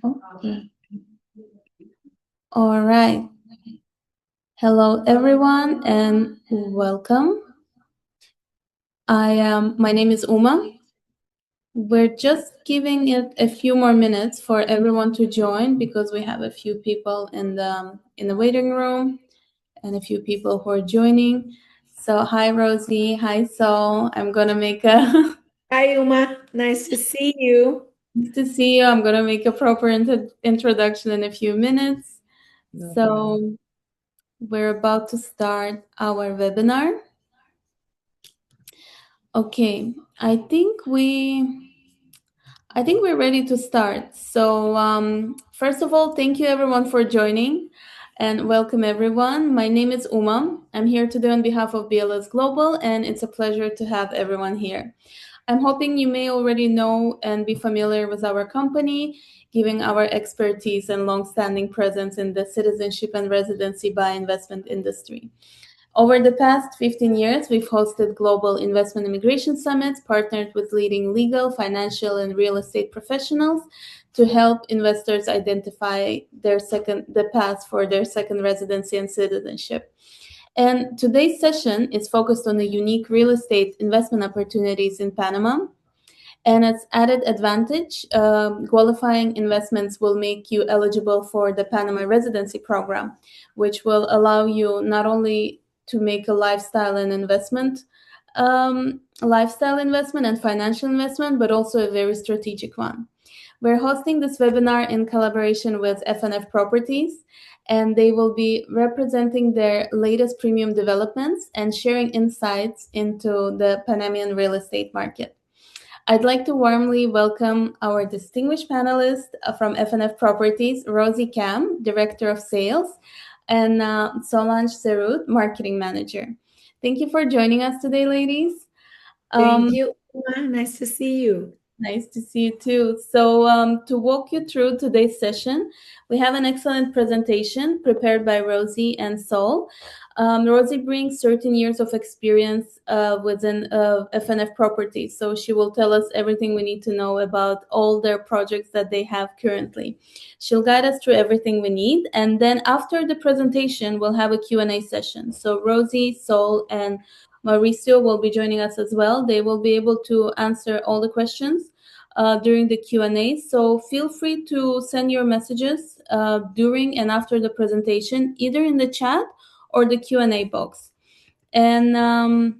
Okay. All right. Hello, everyone, and welcome. My name is Uma. We're just giving it a few more minutes for everyone to join because we have a few people in the waiting room and a few people who are joining. So, hi, Rosie. Hi, Sol. I'm gonna make a Hi, Uma. Nice to see you. nice to see you. I'm gonna make a proper introduction in a few minutes. No So, problem. we're about to start our webinar. Okay, I think we're ready to start. So first of all, thank you everyone for joining and welcome everyone. My name is Uma. I'm here today on behalf of BLS Global and it's a pleasure to have everyone here. I'm hoping you may already know and be familiar with our company, given our expertise and long-standing presence in the citizenship and residency by investment industry. Over the past 15 years, we've hosted global investment immigration summits, partnered with leading legal, financial, and real estate professionals to help investors identify the path for their second residency and citizenship. And today's session is focused on the unique real estate investment opportunities in Panama. And its added advantage, qualifying investments will make you eligible for the Panama residency program, which will allow you not only to make a lifestyle investment and financial investment, but also a very strategic one. We're hosting this webinar in collaboration with F&F Properties, and they will be representing their latest premium developments and sharing insights into the Panamanian real estate market. I'd like to warmly welcome our distinguished panelists from F&F Properties, Rosie Cam, Director of Sales, and Solange Serut, Marketing Manager. Thank you for joining us today, ladies. Thank you, Uma. Nice to see you. Nice to see you too. So to walk you through today's session, we have an excellent presentation prepared by Rosie and Sol. Rosie brings 13 years of experience within F&F Properties, so she will tell us everything we need to know about all their projects that they have currently. She'll guide us through everything we need, and then after the presentation, we'll have a Q&A session. So Rosie, Sol, and Mauricio will be joining us as well. They will be able to answer all the questions during the Q&A. So feel free to send your messages during and after the presentation, either in the chat or the Q&A box. And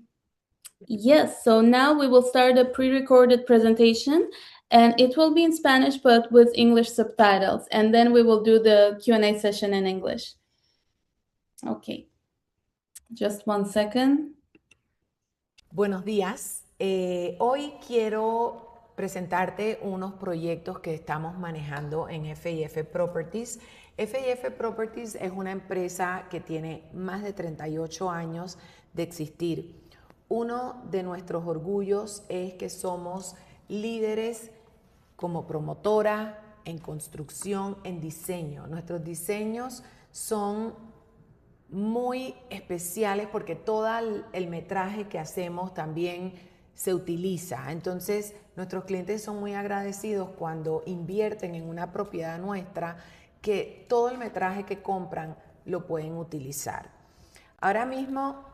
yes, so now we will start a pre-recorded presentation, and it will be in Spanish, but with English subtitles. And then we will do the Q&A session in English. Okay, just one second. Buenos días. Hoy quiero presentarte unos proyectos que estamos manejando en F&F Properties. F&F Properties es una empresa que tiene más de 38 años de existir. Uno de nuestros orgullos es que somos líderes como promotora en construcción, en diseño. Nuestros diseños son muy especiales porque todo el metraje que hacemos también se utiliza. Entonces, nuestros clientes son muy agradecidos cuando invierten en una propiedad nuestra, que todo el metraje que compran lo pueden utilizar. Ahora mismo,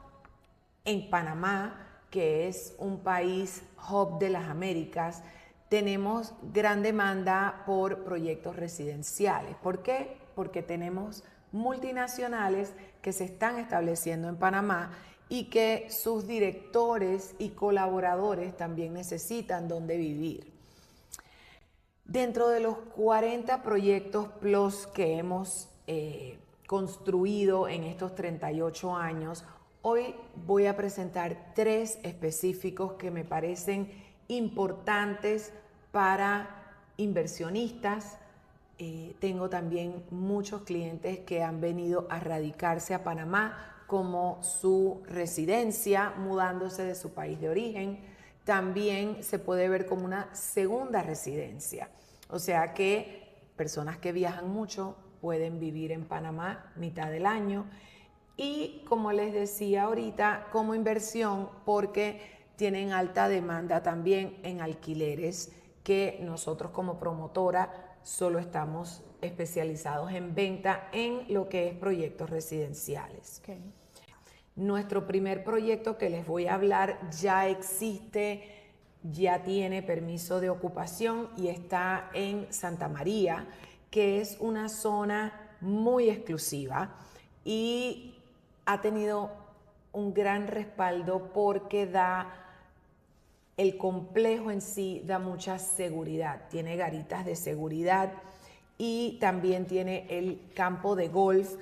en Panamá, que es un país hub de las Américas, tenemos gran demanda por proyectos residenciales. ¿Por qué? Porque tenemos multinacionales que se están estableciendo en Panamá y que sus directores y colaboradores también necesitan dónde vivir. Dentro de los 40 proyectos plus que hemos construido en estos 38 años, hoy voy a presentar 3 específicos que me parecen importantes para inversionistas. Tengo también muchos clientes que han venido a radicarse a Panamá como su residencia, mudándose de su país de origen. También se puede ver como una segunda residencia. O sea que personas que viajan mucho pueden vivir en Panamá mitad del año. Y como les decía ahorita, como inversión, porque tienen alta demanda también en alquileres que nosotros como promotora solo estamos especializados en venta en lo que es proyectos residenciales. Okay. Nuestro primer proyecto que les voy a hablar ya existe, ya tiene permiso de ocupación y está en Santa María, que es una zona muy exclusiva y ha tenido un gran respaldo porque el complejo en sí da mucha seguridad, tiene garitas de seguridad y también tiene el campo de golf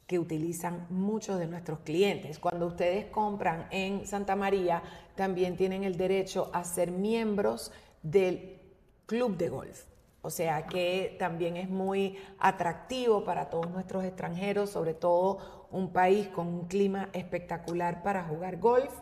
que utilizan muchos de nuestros clientes. Cuando ustedes compran en Santa María, también tienen el derecho a ser miembros del club de golf. O sea que también es muy atractivo para todos nuestros extranjeros, sobre todo un país con un clima espectacular para jugar golf.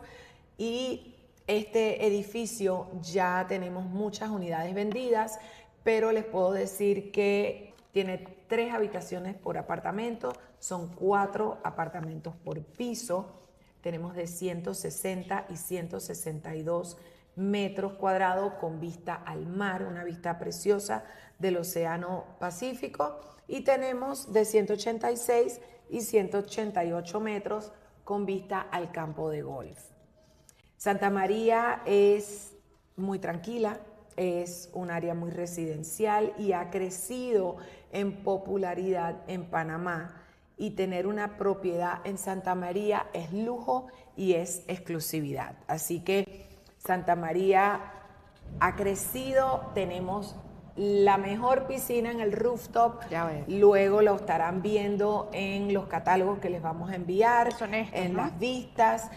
Y este edificio ya tenemos muchas unidades vendidas, pero les puedo decir que tiene 3 habitaciones por apartamento, son 4 apartamentos por piso. Tenemos de 160 y 162 metros cuadrados con vista al mar, una vista preciosa del Océano Pacífico. Y tenemos de 186 y 188 metros con vista al campo de golf. Santa María es muy tranquila, es un área muy residencial y ha crecido en popularidad en Panamá. Y tener una propiedad en Santa María es lujo y es exclusividad. Así que Santa María ha crecido, tenemos la mejor piscina en el rooftop. Luego lo estarán viendo en los catálogos que les vamos a enviar, en las vistas.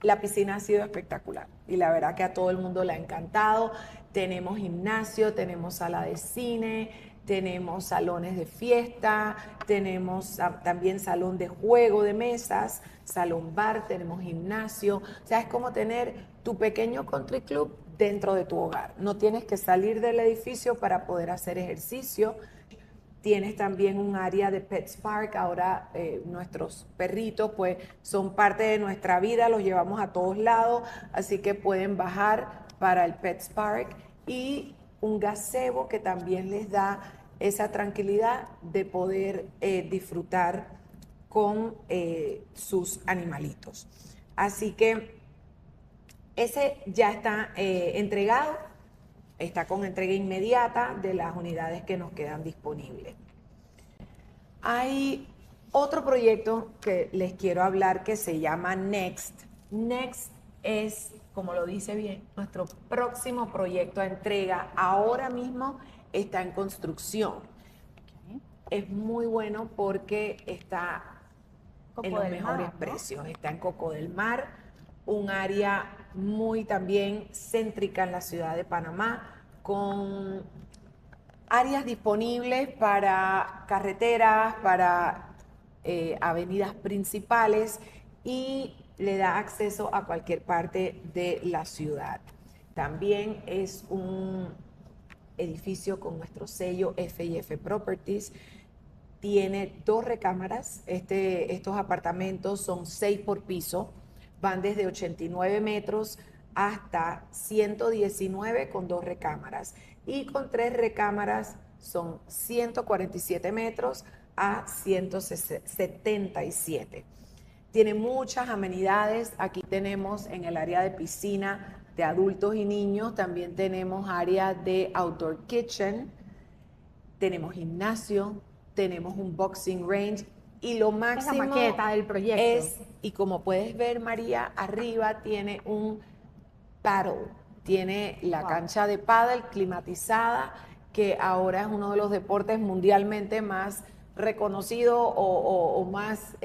La piscina ha sido espectacular y la verdad que a todo el mundo le ha encantado. Tenemos gimnasio, tenemos sala de cine, tenemos salones de fiesta, tenemos también salón de juego de mesas, salón bar, tenemos gimnasio. O sea, es como tener tu pequeño country club dentro de tu hogar. No tienes que salir del edificio para poder hacer ejercicio. Tienes también un área de Pets Park. Ahora nuestros perritos pues son parte de nuestra vida, los llevamos a todos lados, así que pueden bajar para el Pets Park. Y un gazebo que también les da esa tranquilidad de poder disfrutar con sus animalitos. Así que ese ya está entregado. Está con entrega inmediata de las unidades que nos quedan disponibles. Hay otro proyecto que les quiero hablar que se llama Next. Next es, como lo dice bien, nuestro próximo proyecto a entrega. Ahora mismo está en construcción. Es muy bueno porque está en los mejores precios. Está en Coco del Mar, un área muy también céntrica en la ciudad de Panamá, con áreas disponibles para carreteras, para avenidas principales y le da acceso a cualquier parte de la ciudad. También es un edificio con nuestro sello F&F Properties. Tiene 2 recámaras. Estos apartamentos son 6 por piso. Van desde 89 metros hasta 119 con 2 recámaras. Y con 3 recámaras son 147 metros a 177. Tiene muchas amenidades. Aquí tenemos en el área de piscina de adultos y niños. También tenemos área de outdoor kitchen. Tenemos gimnasio. Tenemos un boxing range. Y lo máximo la maqueta del proyecto es, y como puedes ver, María, arriba tiene un paddle, tiene la cancha de paddle climatizada, que ahora es uno de los deportes mundialmente más reconocido o más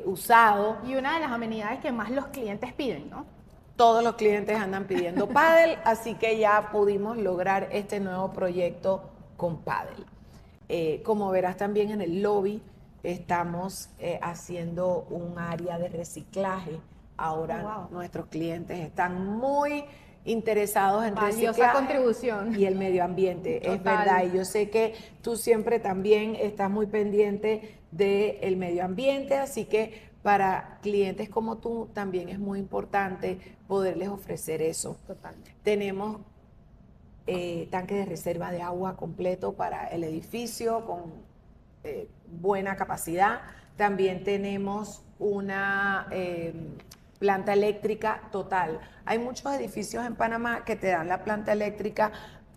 usado. Y una de las amenidades que más los clientes piden, ¿no? Todos los clientes andan pidiendo paddle, así que ya pudimos lograr este nuevo proyecto con paddle. Como verás también en el lobby, estamos haciendo un área de reciclaje. Ahora nuestros clientes están muy interesados en reciclaje contribución y el medio ambiente. Total. Es verdad, y yo sé que tú siempre también estás muy pendiente del medio ambiente, así que para clientes como tú también es muy importante poderles ofrecer eso. Total. Tenemos tanque de reserva de agua completo para el edificio con buena capacidad. También tenemos una planta eléctrica total. Hay muchos edificios en Panamá que te dan la planta eléctrica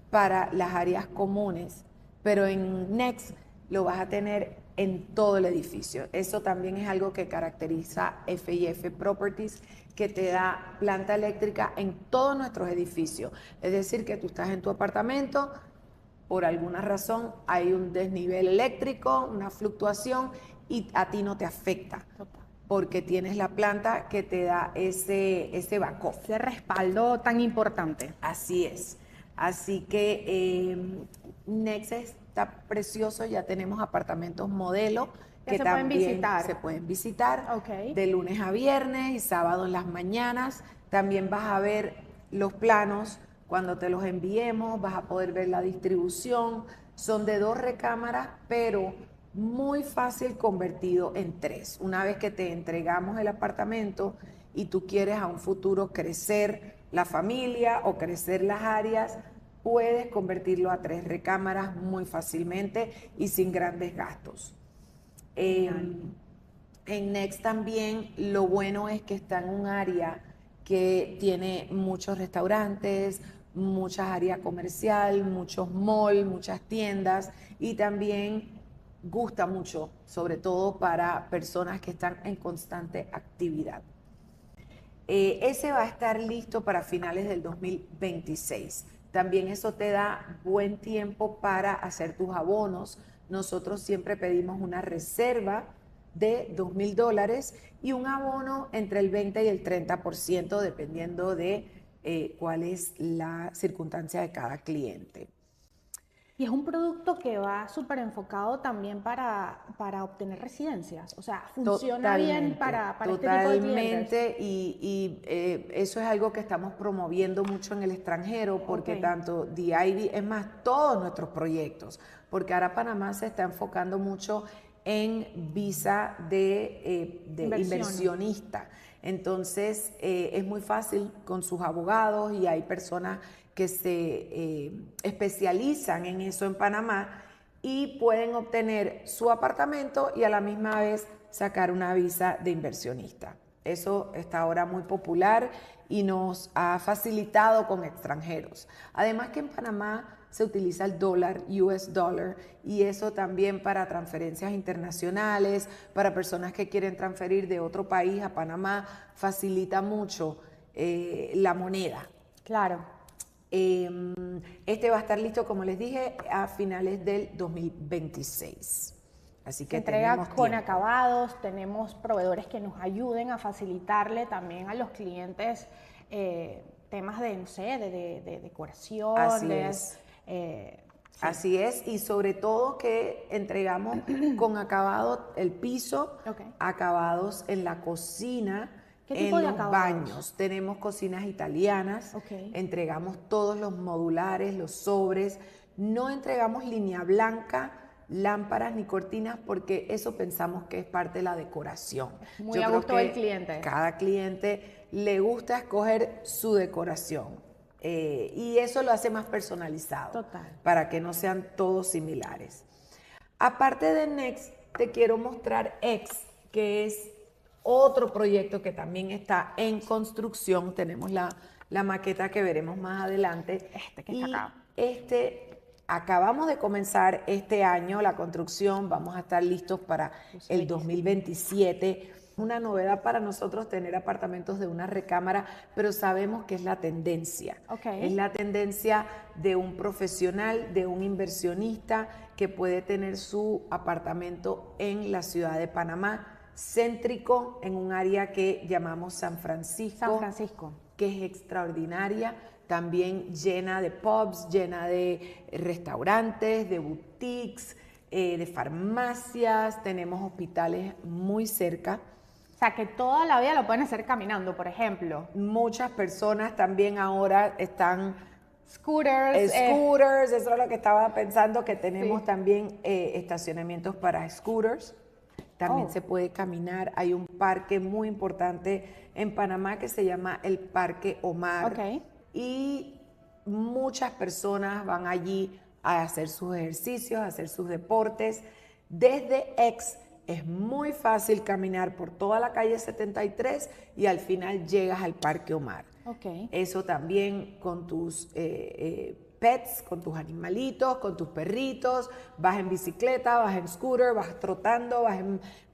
para las áreas comunes, pero en Next lo vas a tener en todo el edificio. Eso también es algo que caracteriza F&F Properties, que te da planta eléctrica en todos nuestros edificios. Es decir, que tú estás en tu apartamento, por alguna razón hay un desnivel eléctrico, una fluctuación, y a ti no te afecta, porque tienes la planta que te da ese backup. Ese respaldo tan importante. Así es. Así que Next está precioso, ya tenemos apartamentos modelo que se pueden también visitar. se pueden visitar Ok. de lunes a viernes y sábado en las mañanas. También vas a ver los planos cuando te los enviemos, vas a poder ver la distribución. Son de 2 recámaras, pero muy fácil convertido en 3. Una vez que te entregamos el apartamento y tú quieres a un futuro crecer la familia o crecer las áreas, puedes convertirlo a 3 recámaras muy fácilmente y sin grandes gastos. En Next también lo bueno es que está en un área que tiene muchos restaurantes, muchas áreas comercial, muchos malls, muchas tiendas, y también gusta mucho, sobre todo para personas que están en constante actividad. Ese va a estar listo para finales del 2026. También eso te da buen tiempo para hacer tus abonos. Nosotros siempre pedimos una reserva de $2,000 y un abono entre el 20 y el 30%, dependiendo de cuál es la circunstancia de cada cliente. Y es un producto que va súper enfocado también para obtener residencias. O sea, funciona bien para este tipo de clientes. Totalmente, y eso es algo que estamos promoviendo mucho en el extranjero, porque tanto DIV, es más, todos nuestros proyectos, porque ahora Panamá se está enfocando mucho en visa de inversionista. Entonces, es muy fácil con sus abogados, y hay personas que se especializan en eso en Panamá y pueden obtener su apartamento y a la misma vez sacar una visa de inversionista. Eso está ahora muy popular y nos ha facilitado con extranjeros. Además que en Panamá se utiliza el dólar, US dollar, y eso también para transferencias internacionales, para personas que quieren transferir de otro país a Panamá, facilita mucho la moneda. Claro. Este va a estar listo, como les dije, a finales del 2026. Así que entrega con tiempo. acabados, tenemos proveedores que nos ayuden a facilitarle también a los clientes temas de, no sé, de decoración. Así es. Sí. Así es, y sobre todo que entregamos con acabado el piso, acabados en la cocina, en los baños. Tenemos cocinas italianas, entregamos todos los modulares, los sobres, no entregamos línea blanca, lámparas ni cortinas, porque eso pensamos que es parte de la decoración. Muy a gusto del cliente. Cada cliente le gusta escoger su decoración. Y eso lo hace más personalizado. Total. Para que no sean todos similares. Aparte de Next, te quiero mostrar X, que es otro proyecto que también está en construcción. Tenemos la maqueta que veremos más adelante. Que está acá. Acabamos de comenzar este año la construcción, vamos a estar listos para el 2027. Una novedad para nosotros tener apartamentos de una recámara, pero sabemos que es la tendencia. Es la tendencia de un profesional, de un inversionista que puede tener su apartamento en la ciudad de Panamá, céntrico, en un área que llamamos San Francisco, que es extraordinaria, también llena de pubs, llena de restaurantes, de boutiques, de farmacias, tenemos hospitales muy cerca. O sea, que toda la vida lo pueden hacer caminando, por ejemplo. Muchas personas también ahora están... Scooters. Eso es lo que estaba pensando, que tenemos también estacionamientos para scooters. También se puede caminar. Hay un parque muy importante en Panamá que se llama el Parque Omar. Y muchas personas van allí a hacer sus ejercicios, a hacer sus deportes. Desde X es muy fácil caminar por toda la calle 73 y al final llegas al Parque Omar. Okay. Eso también con tus pets, con tus animalitos, con tus perritos, vas en bicicleta, vas en scooter, vas trotando,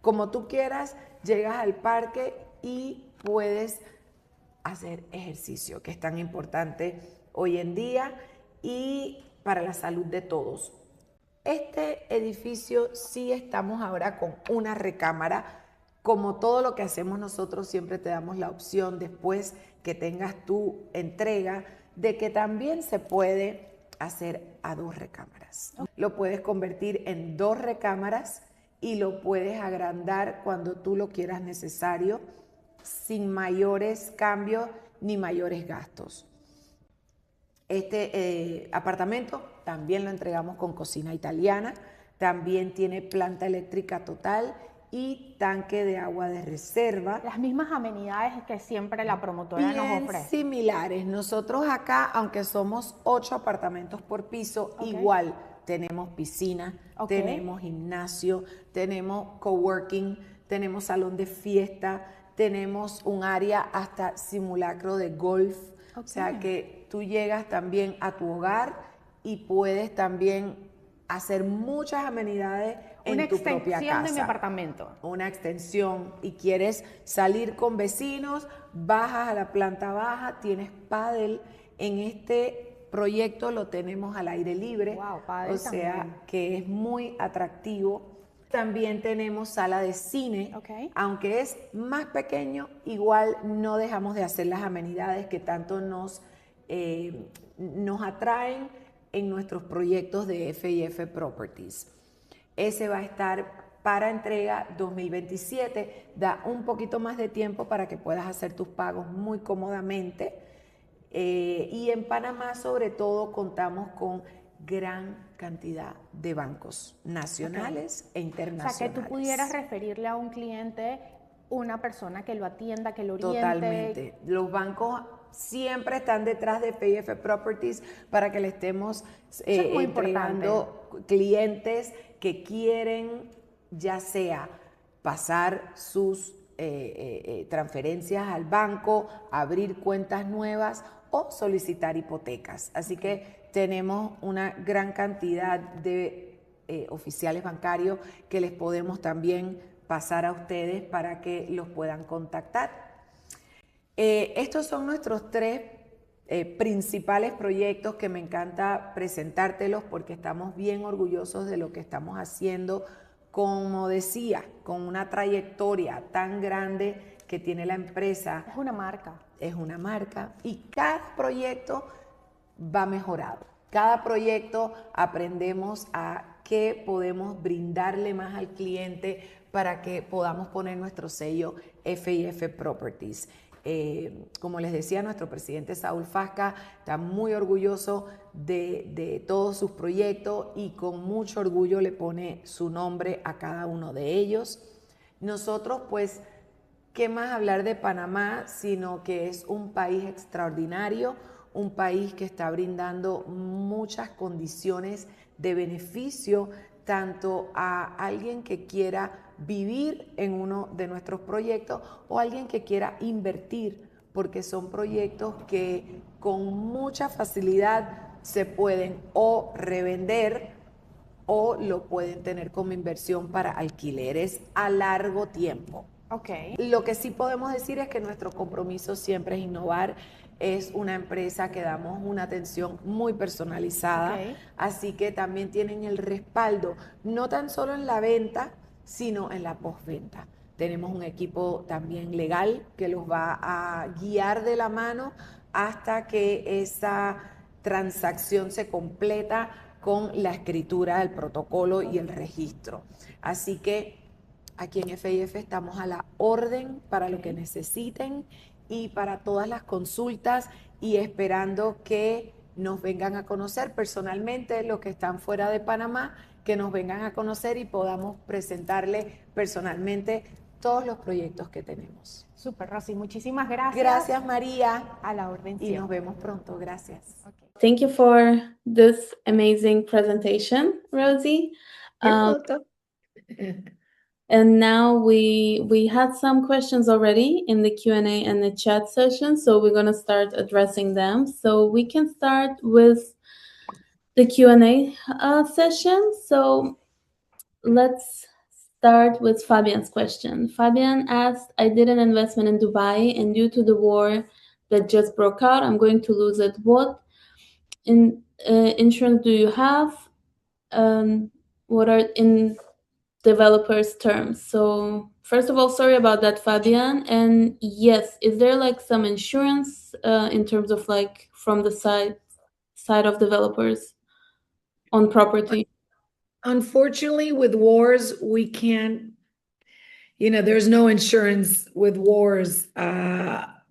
como tú quieras, llegas al parque y puedes hacer ejercicio, que es tan importante hoy en día y para la salud de todos. Este edificio sí estamos ahora con una recámara. Como todo lo que hacemos nosotros, siempre te damos la opción después que tengas tu entrega de que también se puede hacer a 2 recámaras. Lo puedes convertir en 2 recámaras y lo puedes agrandar cuando tú lo quieras necesario, sin mayores cambios ni mayores gastos. Este apartamento también lo entregamos con cocina italiana, también tiene planta eléctrica total y tanque de agua de reserva. Las mismas amenidades que siempre la promotora nos ofrece. Similares. Nosotros acá, aunque somos 8 apartamentos por piso, igual tenemos piscina, tenemos gimnasio, tenemos coworking, tenemos salón de fiesta, tenemos un área hasta simulacro de golf. O sea que tú llegas también a tu hogar y puedes también hacer muchas amenidades en tu propia casa. Una extensión de mi apartamento. Una extensión y quieres salir con vecinos, bajas a la planta baja, tienes pádel. En este proyecto lo tenemos al aire libre, pádel o sea también. Que es muy atractivo. También tenemos sala de cine, aunque es más pequeño, igual no dejamos de hacer las amenidades que tanto nos atraen en nuestros proyectos de F&F Properties. Ese va a estar para entrega 2027, da un poquito más de tiempo para que puedas hacer tus pagos muy cómodamente. Y en Panamá, sobre todo, contamos con gran cantidad de bancos nacionales e internacionales. O sea, que tú pudieras referirle a un cliente una persona que lo atienda, que lo oriente. Totalmente. Los bancos siempre están detrás de F&F Properties para que le estemos entregando clientes que quieren ya sea pasar sus transferencias al banco, abrir cuentas nuevas o solicitar hipotecas. Así que tenemos una gran cantidad de oficiales bancarios que les podemos también pasar a ustedes para que los puedan contactar. Estos son nuestros 3 principales proyectos que me encanta presentártelos porque estamos bien orgullosos de lo que estamos haciendo, como decía, con una trayectoria tan grande que tiene la empresa. Es una marca. Es una marca y cada proyecto va mejorado. Cada proyecto aprendemos a qué podemos brindarle más al cliente para que podamos poner nuestro sello F&F Properties. Como les decía, nuestro presidente Saúl Fasca está muy orgulloso de todos sus proyectos y con mucho orgullo le pone su nombre a cada uno de ellos. Nosotros, pues, ¿qué más hablar de Panamá? Sino que es un país extraordinario, un país que está brindando muchas condiciones de beneficio tanto a alguien que quiera vivir en uno de nuestros proyectos o alguien que quiera invertir, porque son proyectos que con mucha facilidad se pueden o revender o lo pueden tener como inversión para alquileres a largo tiempo. Lo que sí podemos decir es que nuestro compromiso siempre es innovar. Es una empresa que damos una atención muy personalizada, así que también tienen el respaldo, no tan solo en la venta, sino en la postventa. Tenemos un equipo también legal que los va a guiar de la mano hasta que esa transacción se completa con la escritura del protocolo y el registro. Así que aquí en F&F estamos a la orden para lo que necesiten y para todas las consultas y esperando que nos vengan a conocer personalmente los que están fuera de Panamá, que nos vengan a conocer y podamos presentarle personalmente todos los proyectos que tenemos. Súper, Rosy, muchísimas gracias. Gracias, María. A la orden. Y nos vemos pronto. Gracias. thank you for this amazing presentation, Rosie. You're welcome. And now we had some questions already in the Q&A and the chat session, so we're going to start addressing them. So we can start with the Q&A session. So let's start with Fabian's question. Fabian asked, I did an investment in Dubai, and due to the war that just broke out, I'm going to lose it. What insurance do you have? What are in developers terms? So first of all, sorry about that, Fabian. And yes, is there like some insurance in terms of like from the side of developers on property? Unfortunately, with wars, we can't, there's no insurance with wars.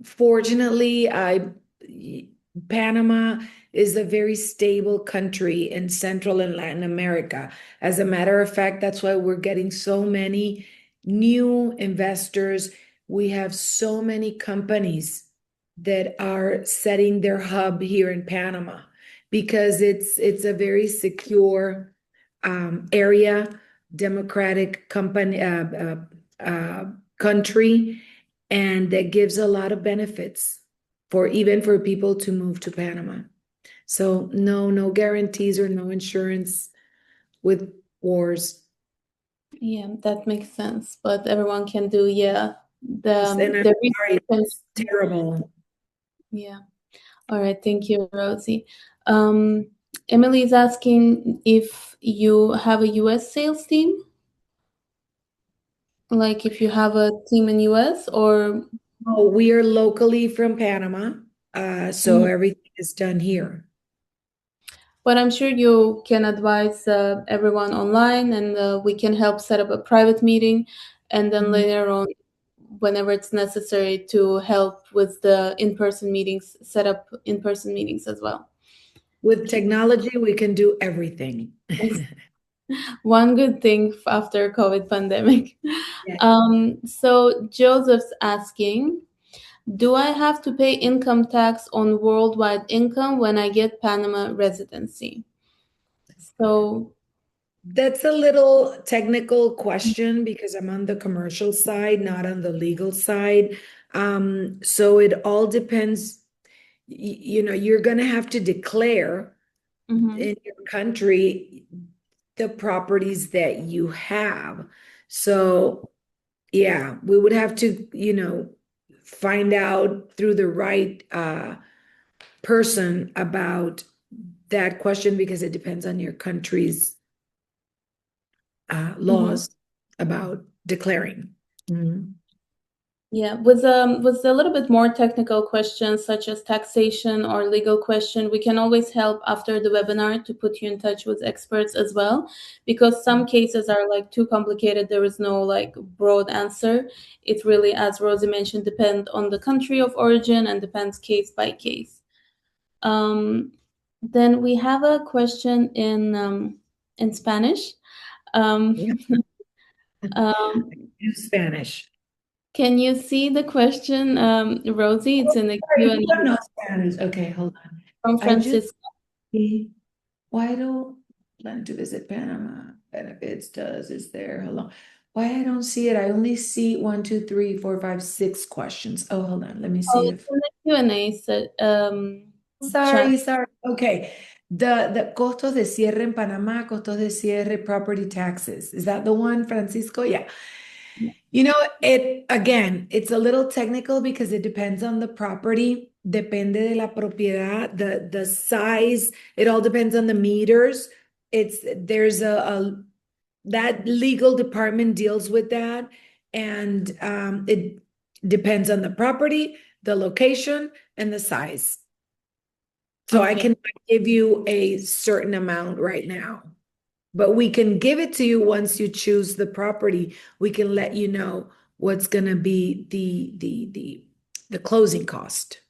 Fortunately, Panama is a very stable country in Central and Latin America. As a matter of fact, that's why we're getting so many new investors. We have so many companies that are setting their hub here in Panama because it's a very secure area, democratic country, and that gives a lot of benefits even for people to move to Panama. So no guarantees or no insurance with wars. Yeah, that makes sense. But everyone can do, Yes, and I'm sorry, it's terrible. Yeah. All right. Thank you, Rosie. Emily is asking if you have a US sales team, like if you have a team in US or. Oh, we are locally from Panama, so everything is done here. But I'm sure you can advise everyone online, and we can help set up a private meeting, and then later on, whenever it's necessary, to help with the in-person meetings, set up in-person meetings as well. With technology, we can do everything. One good thing after COVID pandemic. Yeah. So Joseph's asking, do I have to pay income tax on worldwide income when I get Panama residency? So that's a little technical question because I'm on the commercial side, not on the legal side. So it all depends. You're going to have to declare in your country the properties that you have. So yeah, we would have to, find out through the right person about that question because it depends on your country's laws about declaring. Yeah, with a little bit more technical questions such as taxation or legal question, we can always help after the webinar to put you in touch with experts as well, because some cases are like too complicated. There is no like broad answer. It really, as Rosie mentioned, depends on the country of origin and depends case by case. Then we have a question in Spanish. Spanish. Can you see the question, Rosie? It's in the Q&A. No Spanish. Okay, hold on. From Francisco. Why don't plan to visit Panama? Benefits is there. Hold on. Why I don't see it? I only see 1, 2, 3, 4, 5, 6 questions. Oh, hold on. Let me see if in the Q&A. Sorry. Okay. The costos de cierre en Panama, costos de cierre, property taxes. Is that the one, Francisco? Yeah. It's a little technical because it depends on the property. Depende de la propiedad, the size. It all depends on the meters. There's that legal department deals with that, and it depends on the property, the location, and the size. So I cannot give you a certain amount right now, but we can give it to you once you choose the property. We can let you know what's going to be the closing cost.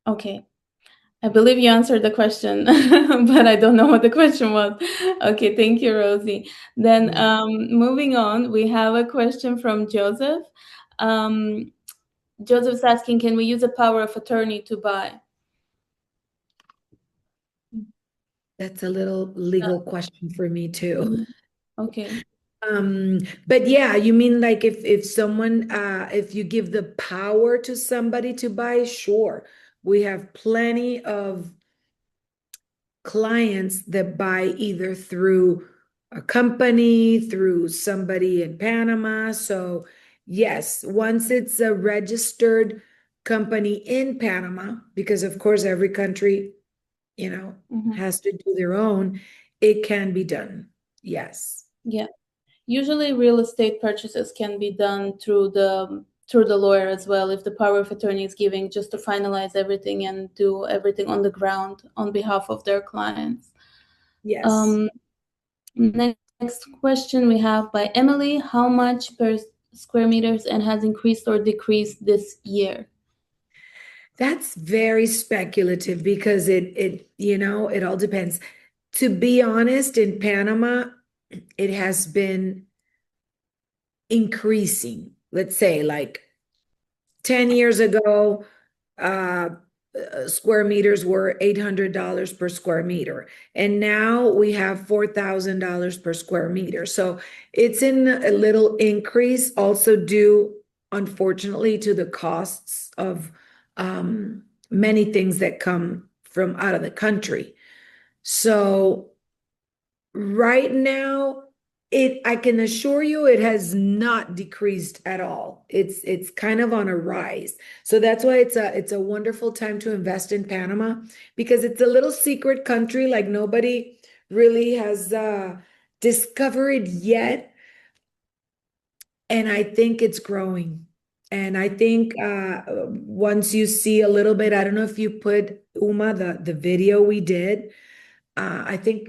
Okay. I believe you answered the question, but I don't know what the question was. Okay, thank you, Rosie. Then moving on, we have a question from Joseph. Joseph's asking, can we use a power of attorney to buy? That's a little legal question for me too. Okay. But yeah, you mean like if someone if you give the power to somebody to buy, sure. We have plenty of clients that buy either through a company, through somebody in Panama. So yes, once it's a registered company in Panama, because of course every country, Mhm. has to do their own, it can be done. Yes. Yeah. Usually, real estate purchases can be done through the lawyer as well if the power of attorney is giving just to finalize everything and do everything on the ground on behalf of their clients. Yes. Um, Next question we have by Emily. How much per square meters and has increased or decreased this year? That's very speculative because it all depends. To be honest, in Panama, it has been increasing. Let's say like 10 years ago, uh, square meters were $800 per square meter. And now we have $4,000 per square meter. So it's in a little increase, also due, unfortunately, to the costs of many things that come from out of the country. So right now, I can assure you it has not decreased at all. It's kind of on a rise. So that's why it's a wonderful time to invest in Panama because it's a little secret country like nobody really has discovered yet. And I think it's growing. And I think once you see a little bit, I don't know if you put Uma, the video we did. I think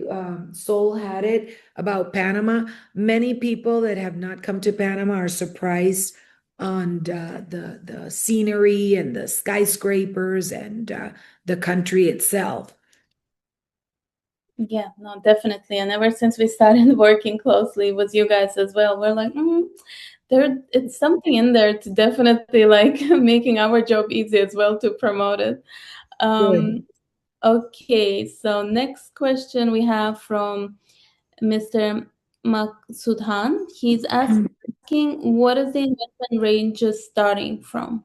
Sol had it about Panama. Many people that have not come to Panama are surprised on the scenery and the skyscrapers and the country itself. Yeah, no, definitely. And ever since we started working closely with you guys as well, we're like, it's something in there to definitely like making our job easy as well to promote it. Good. Okay, so next question we have from Mr. Maksudhan. He's asking, what is the investment range starting from?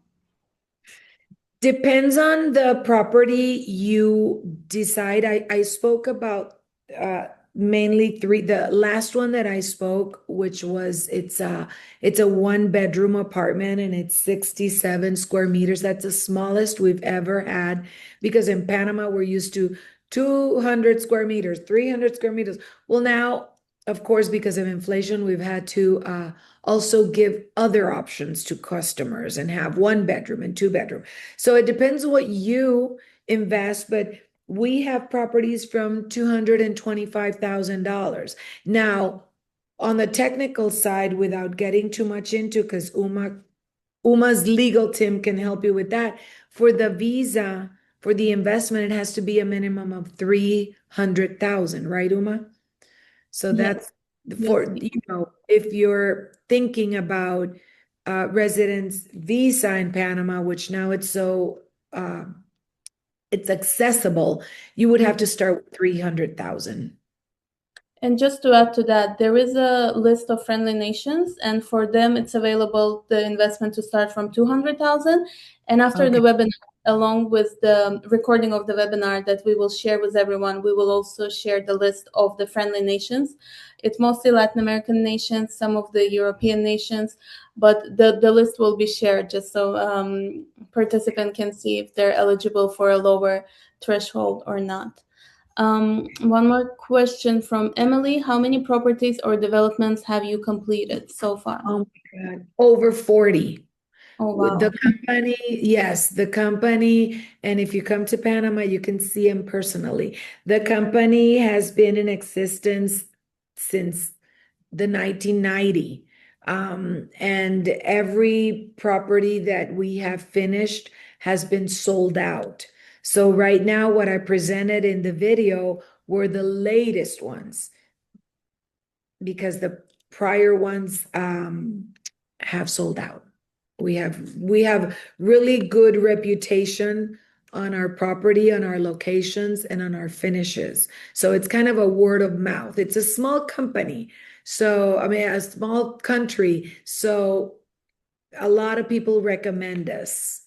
Depends on the property you decide. I spoke about mainly three. The last one that I spoke, which was it's a one bedroom apartment and it's 67 square meters. That's the smallest we've ever had because in Panama we're used to 200 square meters, 300 square meters. Well, now, of course, because of inflation, we've had to also give other options to customers and have one bedroom and two bedroom. So it depends what you invest, but we have properties from $225,000. Now, on the technical side, without getting too much into, because Uma's legal team can help you with that. For the visa, for the investment, it has to be a minimum of 300,000, right, Uma? So Yes, that's yes. for, if you're thinking about residence visa in Panama, which now uh, it's accessible, you would have to start with 300,000. And just to add to that, there is a list of friendly nations, and for them, it's available the investment to start from 200,000. And after the Okay. webinar, along with the recording of the webinar that we will share with everyone, we will also share the list of the friendly nations. It's mostly Latin American nations, some of the European nations, but the list will be shared just so participant can see if they're eligible for a lower threshold or not. One more question from Emily. How many properties or developments have you completed so far? Oh my God. Over 40. Oh, The wow. company, yes, the company, and if you come to Panama, you can see him personally. The company has been in existence since the 1990. And every property that we have finished has been sold out. So right now, what I presented in the video were the latest ones because the prior ones have sold out. We have really good reputation on our property, on our locations, and on our finishes. So it's kind of a word of mouth. It's a small company. So, I mean, a small country. So a lot of people recommend us.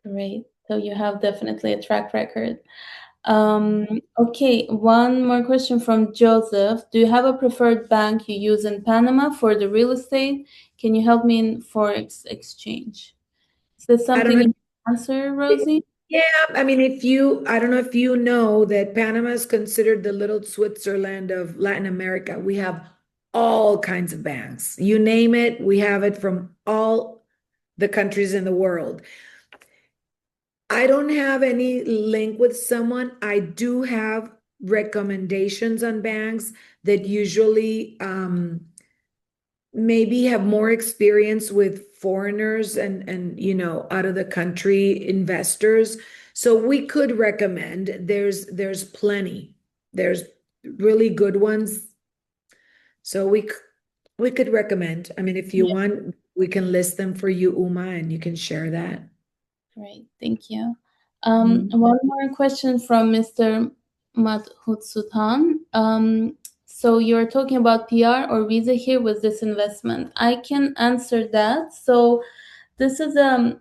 Great. So you have definitely a track record. Okay, one more question from Joseph. Do you have a preferred bank you use in Panama for the real estate? Can you help me in forex exchange? Is this I don't something know. you can answer, Rosie? Yeah, I mean, I don't know if you know that Panama is considered the little Switzerland of Latin America. We have all kinds of banks. You name it, we have it from all the countries in the world. I don't have any link with someone. I do have recommendations on banks that usually maybe have more experience with foreigners and out of the country investors. So we could recommend. There's plenty. There's really good ones. So we could recommend. I mean, if you Yeah, want, we can list them for you, Uma, and you can share that. great. Thank you. Mhm. One more question from Mr. Madhutsutan. So you're talking about PR or visa here with this investment. I can answer that. So this is a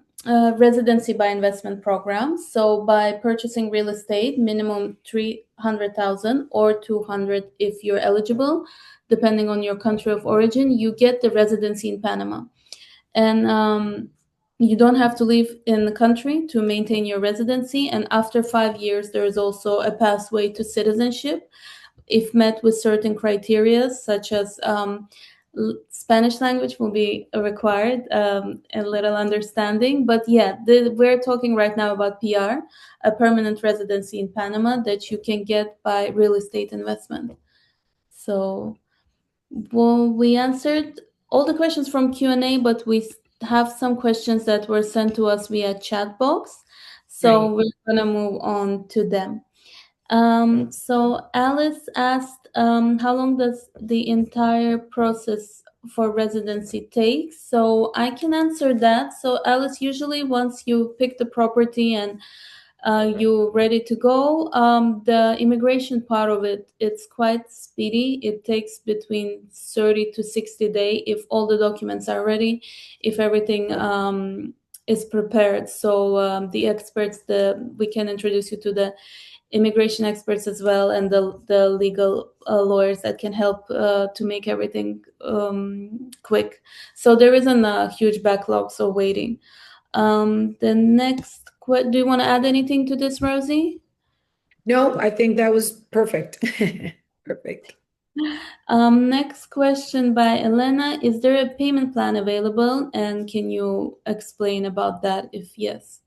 residency by investment program. So by purchasing real estate, minimum 300,000 or 200 if you're eligible, depending on your country of origin, you get the residency in Panama. And you don't have to live in the country to maintain your residency. And after 5 years, there is also a pathway to citizenship if met with certain criteria, such as Spanish language will be required, a little understanding. But yeah, we're talking right now about PR, a permanent residency in Panama that you can get by real estate investment. So, well, we answered all the questions from Q&A, but we have some questions that were sent to us via chat box. So Right. we're gonna move on to them. So Alice asked, how long does the entire process for residency take? So I can answer that. So Alice, usually once you pick the property and you're ready to go, the immigration part of it, it's quite speedy. It takes between 30 to 60 days if all the documents are ready, if everything is prepared. So the experts, we can introduce you to the immigration experts as well, and the legal lawyers that can help to make everything quick. So there isn't a huge backlog, so waiting. The next, do you want to add anything to this, Rosie? No, I think that was perfect. Perfect. Next question by Elena. Is there a payment plan available? And can you explain about that if yes?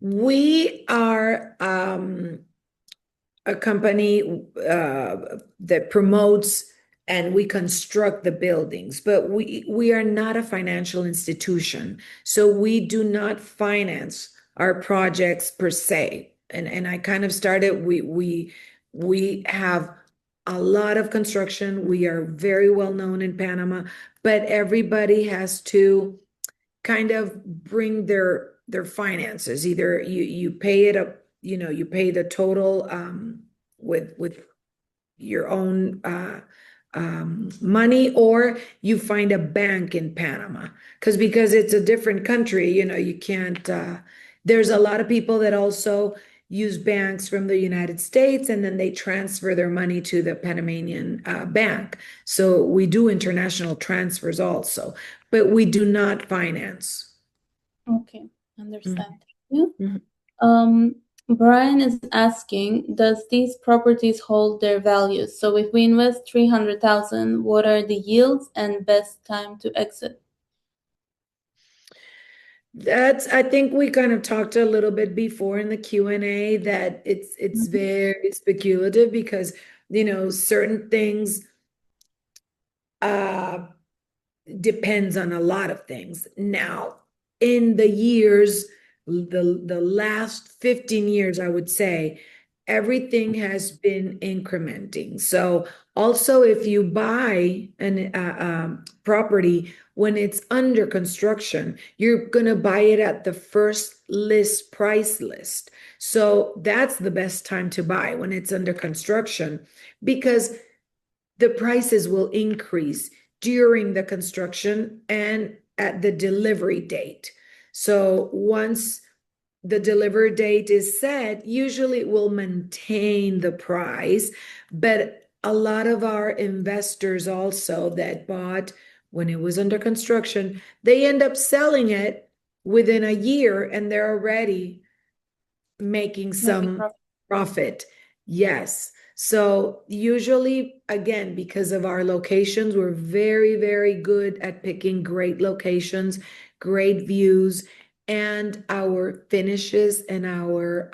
We are a company that promotes and we construct the buildings, but we are not a financial institution. So we do not finance our projects per se. And I kind of started, we have a lot of construction. We are very well known in Panama, but everybody has to kind of bring their finances. Either you pay it up, you pay the total with your own money, or you find a bank in Panama. Because it's a different country, you can't there's a lot of people that also use banks from the United States, and then they transfer their money to the Panamanian bank. So we do international transfers also, but we do not finance. Okay, understand. Thank you. Mhm. Um, Brian is asking, does these properties hold their values? So if we invest 300,000, what are the yields and best time to exit? I think we kind of talked a little bit before in the Q&A that it's very speculative because, certain things uh depends on a lot of things. Now, in the last 15 years, I would say, everything has been incrementing. So also, if you buy an property when it's under construction, you're gonna buy it at the first list price list. So that's the best time to buy, when it's under construction, because the prices will increase during the construction and at the delivery date. So once the delivery date is set, usually it will maintain the price. But a lot of our investors also that bought when it was under construction, they end up selling it within a year and they're already making some profit. Yes. So usually, again, because of our locations, we're very, very good at picking great locations, great views, and our finishes and our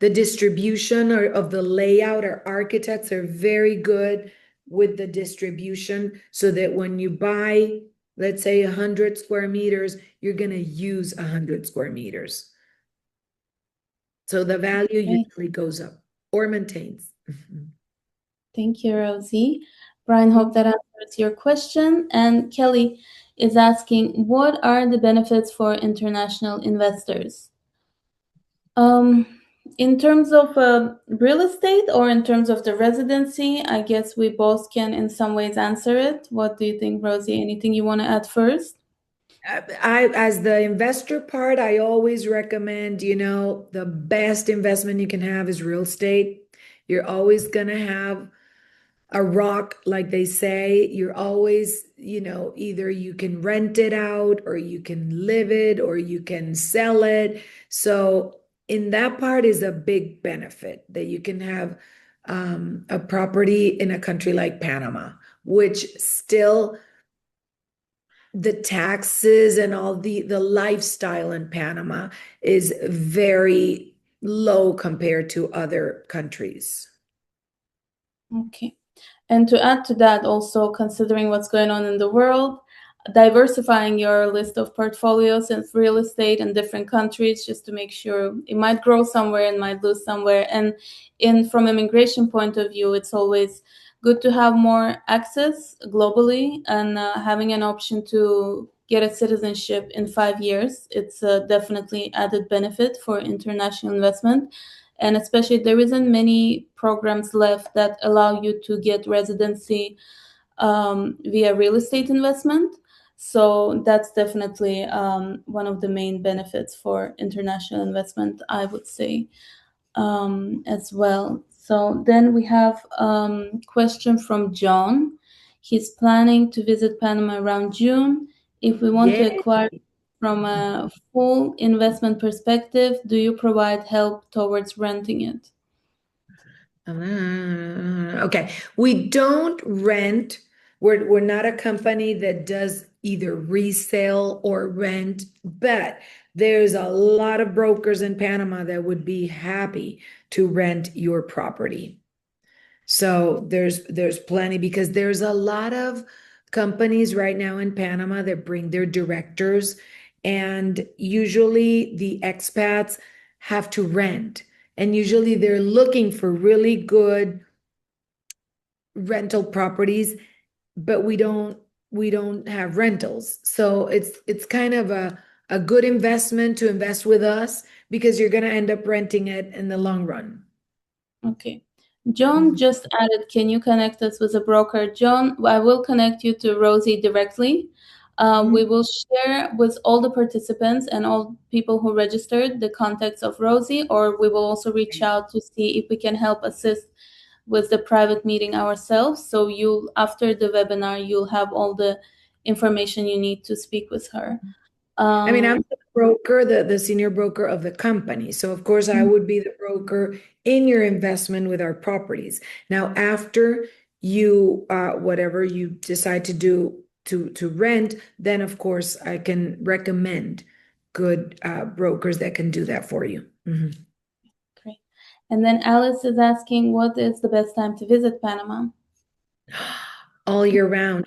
the distribution of the layout. Our architects are very good with the distribution, so that when you buy, let's say 100 square meters, you're going to use 100 square meters. So the value usually goes up or maintains. Thank you, Rosie. Brian, hope that answers your question. And Kelly is asking, what are the benefits for international investors? In terms of real estate or in terms of the residency, I guess we both can in some ways answer it. What do you think, Rosie? Anything you want to add first? As the investor part, I always recommend, the best investment you can have is real estate. You're always going to have a rock, like they say. You're always, either you can rent it out or you can live it or you can sell it. So in that part is a big benefit, that you can have a property in a country like Panama, which still the taxes and all the lifestyle in Panama is very low compared to other countries. Okay. And to add to that, also considering what's going on in the world, diversifying your list of portfolios in real estate in different countries, just to make sure it might grow somewhere and might lose somewhere. And from immigration point of view, it's always good to have more access globally, and having an option to get a citizenship in 5 years. It's definitely added benefit for international investment. And especially there isn't many programs left that allow you to get residency via real estate investment. So that's definitely one of the main benefits for international investment, I would say, as well. So then we have question from John. He's planning to visit Panama around June. If we want to acquire from a full investment perspective, do you provide help towards renting it? Okay, we don't rent. We're not a company that does either resale or rent, but there's a lot of brokers in Panama that would be happy to rent your property. So there's plenty, because there's a lot of companies right now in Panama that bring their directors, and usually the expats have to rent, and usually they're looking for really good rental properties, but we don't have rentals. So it's kind of a good investment to invest with us, because you're going to end up renting it in the long run. Okay. John just added, can you connect us with a broker? John, I will connect you to Rosie directly. We will share with all the participants and all people who registered the contacts of Rosie, or we will also reach out to see if we can help assist with the private meeting ourselves. So after the webinar, you'll have all the information you need to speak with her. I mean, I'm the broker, the senior broker of the company. So of course I would be the broker in your investment with our properties. Now, after you, whatever you decide to do to rent, then of course I can recommend good brokers that can do that for you. Great. And then Alice is asking, what is the best time to visit Panama? all year round.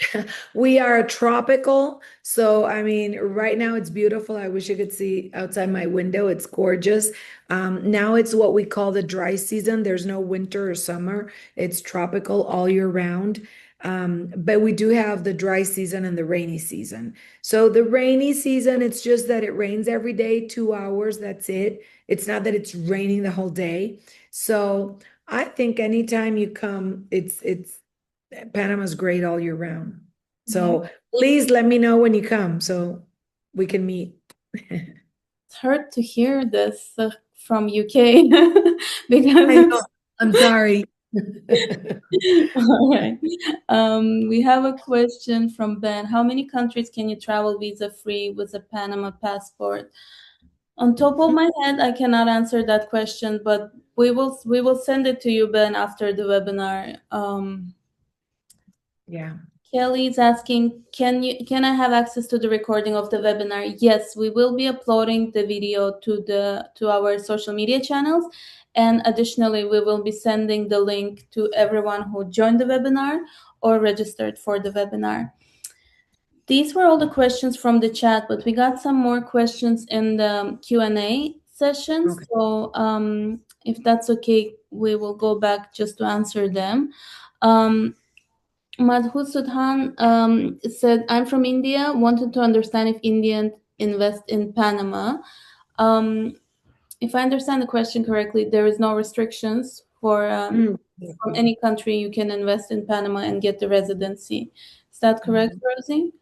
We are tropical, so I mean, right now it's beautiful. I wish you could see outside my window. It's gorgeous. Now it's what we call the dry season. There's no winter or summer. It's tropical all year round. But we do have the dry season and the rainy season. So the rainy season, it's just that it rains every day, 2 hours, that's it. It's not that it's raining the whole day. So I think anytime you come, it's Panama's great all year round. Yeah. So please let me know when you come so we can meet. It's hard to hear this from UK I because know. I'm sorry. all right. We have a question from Ben. How many countries can you travel visa free with a Panama passport? On top of my head, I cannot answer that question, but we will send it to you, Ben, after the webinar. Yeah. Kelly is asking, can I have access to the recording of the webinar? Yes, we will be uploading the video to our social media channels, and additionally, we will be sending the link to everyone who joined the webinar or registered for the webinar. These were all the questions from the chat, but we got some more questions in the Q&A session. Okay. So if that's okay, we will go back just to answer them. Madhu Sudhan said, I'm from India, wanted to understand if Indians invest in Panama. If I understand the question correctly, there is no restrictions for from any country you can invest in Panama and get the residency. Is that correct, Rosie?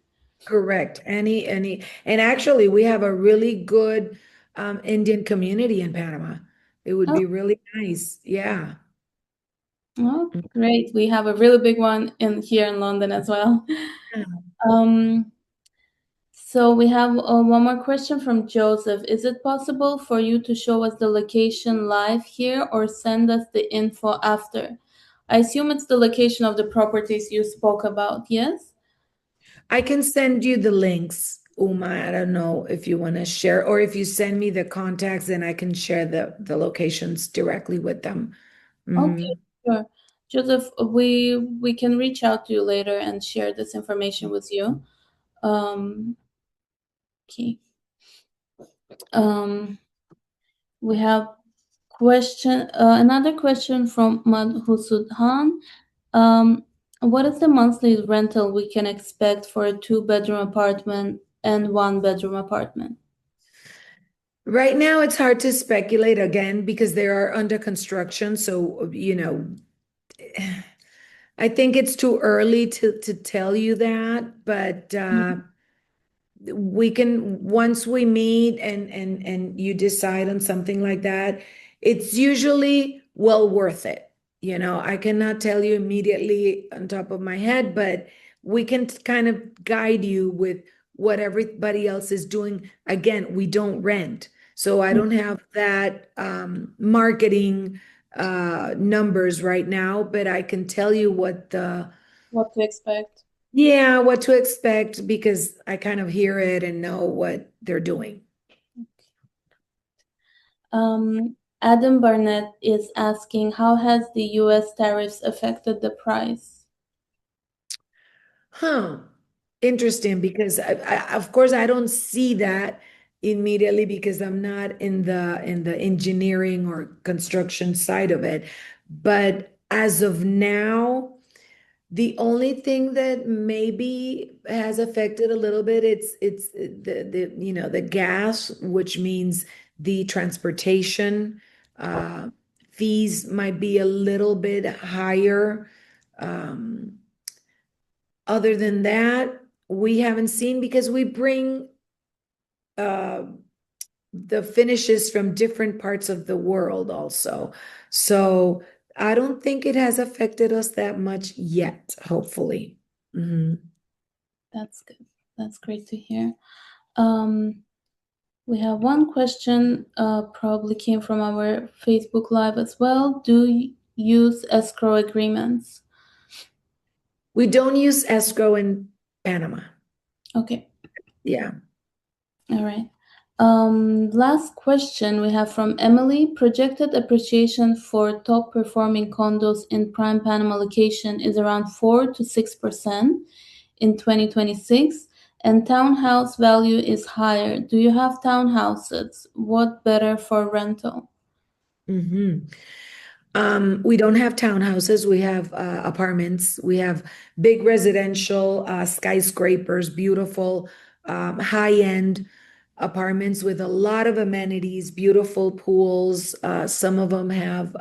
Correct. And actually, we have a really good Indian community in Panama. It would Oh, be really nice. Yeah. oh, great. We have a really big one here in London as well. Um, So we have one more question from Joseph. Is it possible for you to show us the location live here or send us the info after? I assume it's the location of the properties you spoke about, yes? I can send you the links, Uma. I don't know if you want to share, or if you send me the contacts, then I can share the locations directly with them. Okay, sure. Joseph, we can reach out to you later and share this information with you. Okay. We have another question from Madhusudhan. What is the monthly rental we can expect for a 2-bedroom apartment and 1-bedroom apartment? Right now, it's hard to speculate again because they are under construction. So, I think it's too early to tell you that, but we can, once we meet and you decide on something like that, it's usually well worth it. I cannot tell you immediately on top of my head, but we can kind of guide you with what everybody else is doing. Again, we don't rent, so I don't have that marketing numbers right now, but I can tell you what What to expect? yeah, what to expect because I kind of hear it and know what they're doing. Adam Barnett is asking, how has the US tariffs affected the price? Huh. Interesting, because of course I don't see that immediately because I'm not in the engineering or construction side of it. But as of now, the only thing that maybe has affected a little bit, it's the gas, which means the transportation fees might be a little bit higher. Other than that, we haven't seen because we bring uh, the finishes from different parts of the world also. So I don't think it has affected us that much yet, hopefully. That's good. That's great to hear. We have one question, probably came from our Facebook Live as well. Do you use escrow agreements? We don't use escrow in Panama. Okay. Yeah. All right. Last question we have from Emily. Projected appreciation for top performing condos in prime Panama location is around 4 to 6% in 2026, and townhouse value is higher. Do you have townhouses? What better for rental? We don't have townhouses. We have apartments. We have big residential skyscrapers, beautiful high-end apartments with a lot of amenities, beautiful pools. Some of them have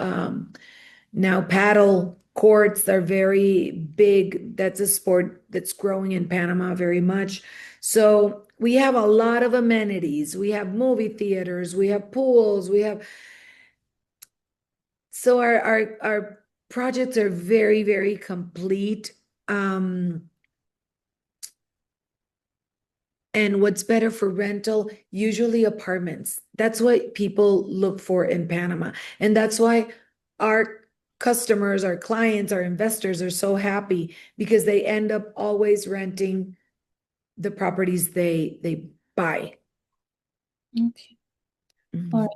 now paddle courts. They're very big. That's a sport that's growing in Panama very much. So we have a lot of amenities. We have movie theaters. We have pools. So our projects are very, very complete. And what's better for rental? Usually apartments. That's what people look for in Panama. And that's why our customers, our clients, our investors are so happy because they end up always renting the properties they buy. Okay. All right.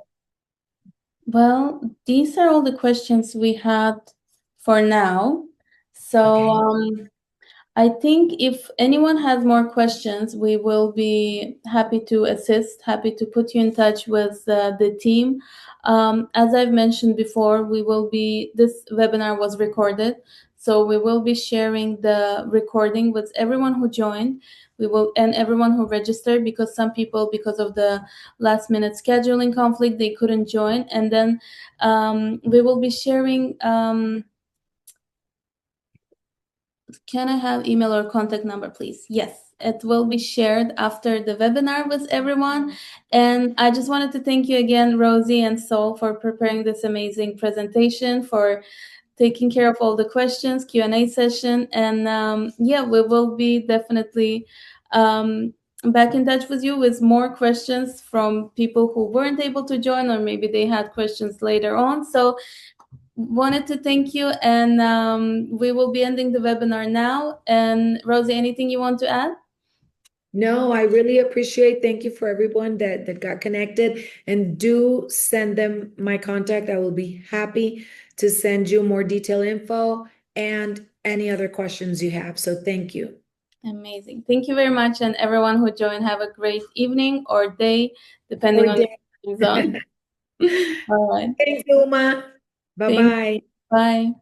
Well, these are all the questions we had for now. So I think if anyone has more questions, we will be happy to assist, happy to put you in touch with the team. As I've mentioned before, this webinar was recorded, so we will be sharing the recording with everyone who joined. And everyone who registered, because some people, because of the last minute scheduling conflict, they couldn't join. And then we will be sharing. Can I have email or contact number, please? Yes, it will be shared after the webinar with everyone. And I just wanted to thank you again, Rosie and Sol, for preparing this amazing presentation, for taking care of all the questions, Q&A session. And yeah, we will be definitely back in touch with you with more questions from people who weren't able to join, or maybe they had questions later on. So wanted to thank you, and we will be ending the webinar now. And Rosie, anything you want to add? No, I really appreciate. Thank you for everyone that got connected, and do send them my contact. I will be happy to send you more detailed info and any other questions you have. So thank you. Amazing. Thank you very much. And everyone who joined, have a great evening or day, depending on your time zone. All right. Thanks, Uma. Bye-bye. Bye.